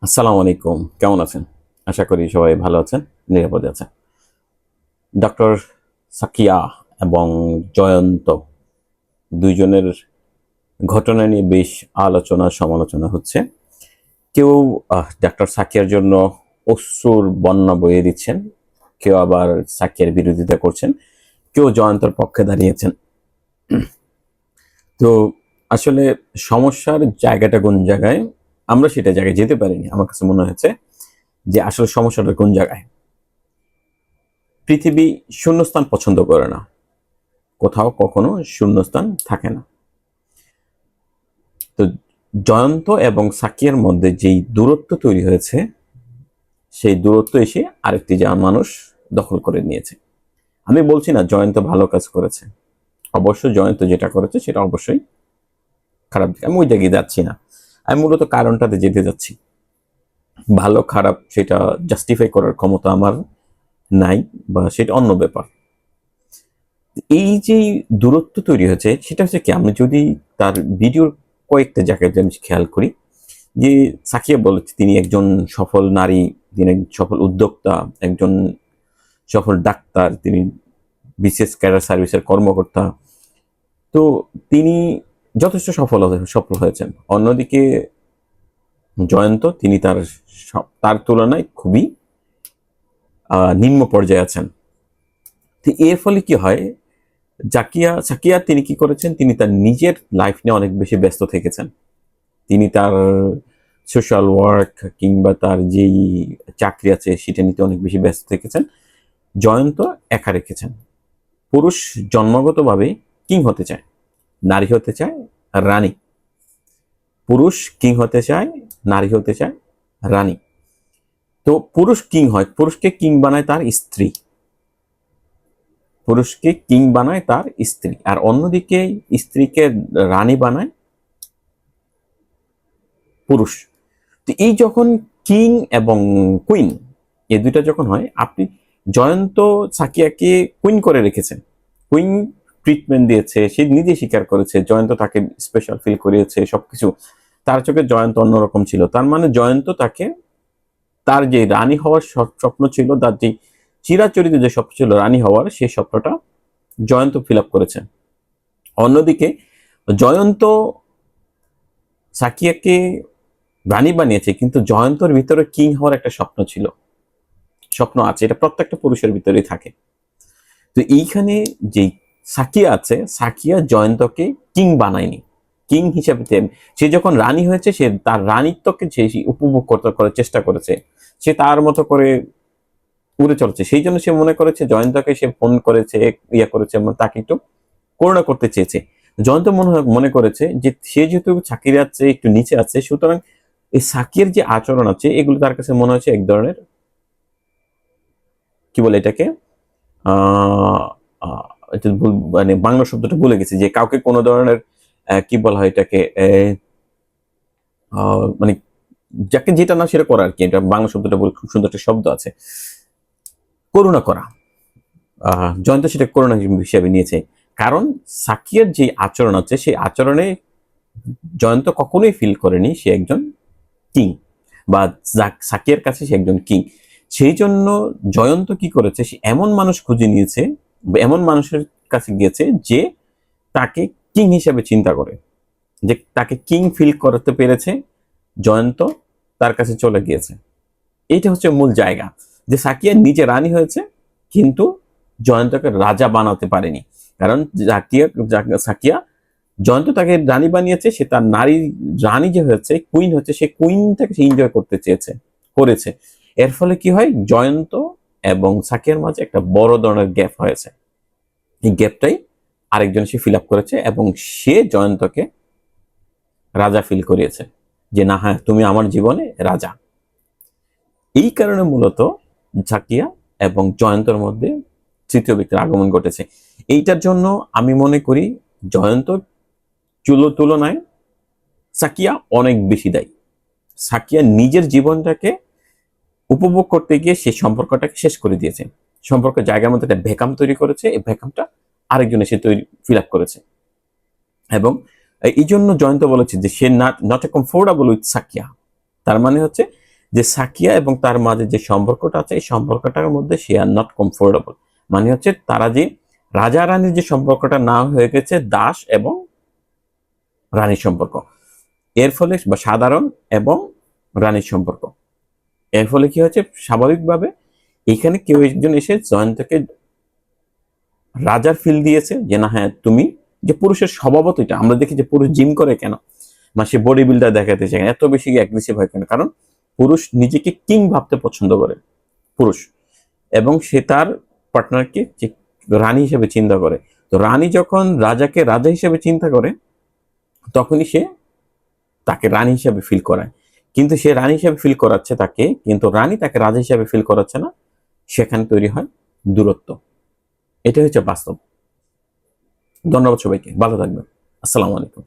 আসসালামু আলাইকুম, কেমন আছেন? আশা করি সবাই ভালো আছেন, নিরাপদে আছেন। ডক্টর সাকিয়া এবং জয়ন্ত দুইজনের ঘটনা নিয়ে বেশ আলোচনা সমালোচনা হচ্ছে। কেউ ডক্টর সাকিয়ার জন্য অশ্রুর বন্যা বইয়ে দিচ্ছেন, কেউ আবার সাকিয়ার বিরোধিতা করছেন, কেউ জয়ন্তর পক্ষে দাঁড়িয়েছেন। তো আসলে সমস্যার জায়গাটা কোন জায়গায়, আমরা সেটা জায়গায় যেতে পারিনি। আমার কাছে মনে হয়েছে যে আসলে সমস্যাটা কোন জায়গায়। পৃথিবী শূন্যস্থান পছন্দ করে না, কোথাও কখনো শূন্যস্থান থাকে না। তো জয়ন্ত এবং সাকিয়ার মধ্যে যেই দূরত্ব তৈরি হয়েছে, সেই দূরত্ব এসে আরেকটি মানুষ দখল করে নিয়েছে। আমি বলছি না জয়ন্ত ভালো কাজ করেছে, অবশ্যই জয়ন্ত যেটা করেছে সেটা অবশ্যই খারাপ দিক, আমি ওই জায়গায় যাচ্ছি না। আমি মূলত কারণটাতে যেতে যাচ্ছি। ভালো খারাপ সেটা জাস্টিফাই করার ক্ষমতা আমার নাই, বা সেটা অন্য ব্যাপার। এই যে দূরত্ব তৈরি হয়েছে সেটা হচ্ছে কি, আমি যদি তার ভিডিওর কয়েকটা জায়গায় আমি খেয়াল করি, যে সাকিয়া বলেছে তিনি একজন সফল নারী, তিনি একজন সফল উদ্যোক্তা, একজন সফল ডাক্তার, তিনি বিশেষ ক্যাডার সার্ভিসের কর্মকর্তা। তো তিনি যথেষ্ট সফল হয়েছেন। অন্যদিকে জয়ন্ত, তিনি তার তুলনায় খুবই নিম্ন পর্যায়ে আছেন। তো এর ফলে কি হয়, সাকিয়া তিনি কি করেছেন, তিনি তার নিজের লাইফ নিয়ে অনেক বেশি ব্যস্ত থেকেছেন। তিনি তার সোশ্যাল ওয়ার্ক কিংবা তার যেই চাকরি আছে সেটা নিতে অনেক বেশি ব্যস্ত থেকেছেন। জয়ন্ত একা রেখেছেন। পুরুষ জন্মগতভাবে কিং হতে চায়, নারী হতে চায় রানী। পুরুষ কিং হতে চায়, নারী হতে চায় রানী। তো পুরুষ কিং হয়, পুরুষকে কিং বানায় তার স্ত্রী, পুরুষকে কিং বানায় তার স্ত্রী, আর অন্যদিকে স্ত্রীকে রানী বানায় পুরুষ। তো এই যখন কিং এবং কুইন, এই দুইটা যখন হয়, আপনি জয়ন্ত সাকিয়াকে কুইন করে রেখেছেন, কুইন ট্রিটমেন্ট দিয়েছে, সে নিজে স্বীকার করেছে, জয়ন্ত তাকে স্পেশাল ফিল করিয়েছে, সবকিছু তার চোখে জয়ন্ত অন্যরকম ছিল। তার মানে জয়ন্ত তাকে, তার যে রানী হওয়ার স্বপ্ন ছিল, তার যে চিরাচরিত যে স্বপ্ন ছিল রানী হওয়ার, সেই স্বপ্নটা জয়ন্ত ফিল আপ করেছে। অন্যদিকে জয়ন্ত সাকিয়াকে রানী বানিয়েছে, কিন্তু জয়ন্তর ভিতরে কিং হওয়ার একটা স্বপ্ন ছিল, স্বপ্ন আছে, এটা প্রত্যেকটা পুরুষের ভিতরেই থাকে। তো এইখানে যে সাকিয়া আছে, সাকিয়া জয়ন্তকে কিং বানায়নি। কিং হিসেবে সে যখন রানী হয়েছে, সে তার রানীত্বকে সে উপভোগ করতে করার চেষ্টা করেছে, সে তার মতো করে উড়ে চলেছে। সেই জন্য সে মনে করেছে জয়ন্তকে সে ফোন করেছে, ইয়া করেছে, তাকে একটু করুণা করতে চেয়েছে। জয়ন্ত মনে করেছে যে সে যেহেতু সাকির আছে একটু নিচে আছে, সুতরাং এই সাকির যে আচরণ আছে এগুলো তার কাছে মনে হচ্ছে এক ধরনের, কি বলে এটাকে, এটা মানে বাংলা শব্দটা ভুলে গেছি, যে কাউকে কোনো ধরনের কি বলা হয় এটাকে, মানে যাকে যেটা না সেটা করা আর কি, এটা বাংলা শব্দটা বলে খুব সুন্দর একটা শব্দ আছে, করুণা করা। জয়ন্ত সেটা করুণা হিসেবে নিয়েছে, কারণ সাকিয়ার যে আচরণ আছে সেই আচরণে জয়ন্ত কখনোই ফিল করেনি সে একজন কিং, বা সাকিয়ার কাছে সে একজন কিং। সেই জন্য জয়ন্ত কি করেছে, সে এমন মানুষ খুঁজে নিয়েছে, এমন মানুষের কাছে গিয়েছে যে তাকে কিং হিসেবে চিন্তা করে, যে তাকে কিং ফিল করতে পেরেছে। জয়ন্ত তার কাছে চলে গিয়েছে। এইটা হচ্ছে মূল জায়গা, যে সাকিয়া নিজে রানী হয়েছে, কিন্তু জয়ন্তকে রাজা বানাতে পারেনি। কারণ সাকিয়া জয়ন্ত তাকে রানী বানিয়েছে, সে তার রানী যে হয়েছে, কুইন হচ্ছে, সে কুইনটাকে সে এনজয় করতে করেছে। এর ফলে কি হয়, জয়ন্ত এবং সাকিয়ার মাঝে একটা বড় ধরনের গ্যাপ হয়েছে। এই গ্যাপটাই আরেকজন সে ফিল আপ করেছে, এবং সে জয়ন্তকে রাজা ফিল করিয়েছে, যে না, হ্যাঁ তুমি আমার জীবনে রাজা। এই কারণে মূলত সাকিয়া এবং জয়ন্তর মধ্যে তৃতীয় ব্যক্তির আগমন ঘটেছে। এইটার জন্য আমি মনে করি জয়ন্ত তুলনায় সাকিয়া অনেক বেশি দায়ী। সাকিয়া নিজের জীবনটাকে উপভোগ করতে গিয়ে সেই সম্পর্কটাকে শেষ করে দিয়েছে, সম্পর্কের জায়গার মধ্যে একটা ভ্যাকাম তৈরি করেছে, এই ভ্যাকামটা আরেকজন এসে ফিল আপ করেছে। এবং এই জন্য জয়ন্ত বলেছে যে সে not a comfortable with Sakiya. তার মানে হচ্ছে যে সাকিয়া এবং তার মাঝে যে সম্পর্কটা আছে এই সম্পর্কটার মধ্যে সে আর নট কমফোর্টেবল। মানে হচ্ছে তারা যে রাজা রানীর যে সম্পর্কটা না হয়ে গেছে দাস এবং রানীর সম্পর্ক, এর ফলে বা সাধারণ এবং রানীর সম্পর্ক, এর ফলে কি হচ্ছে স্বাভাবিকভাবে এখানে কেউ একজন এসে জয়ন্তকে রাজার ফিল দিয়েছে যে না হ্যাঁ তুমি, যে পুরুষের স্বভাবত এটা আমরা দেখি যে পুরুষ জিম করে কেন, মানে সে বডি বিল্ডার দেখাতে চায় এত বেশি অ্যাগ্রেসিভ হয় কেন, কারণ পুরুষ নিজেকে কিং ভাবতে পছন্দ করে পুরুষ, এবং সে তার পার্টনারকে রানী হিসেবে চিন্তা করে। তো রানী যখন রাজাকে রাজা হিসেবে চিন্তা করে তখনই সে তাকে রানী হিসেবে ফিল করায়, কিন্তু সে রানী হিসেবে ফিল করাচ্ছে তাকে, কিন্তু রানী তাকে রাজা হিসেবে ফিল করাচ্ছে না, সেখানে তৈরি হয় দূরত্ব। এটা হচ্ছে বাস্তব। ধন্যবাদ সবাইকে, ভালো থাকবেন, আসসালামু আলাইকুম।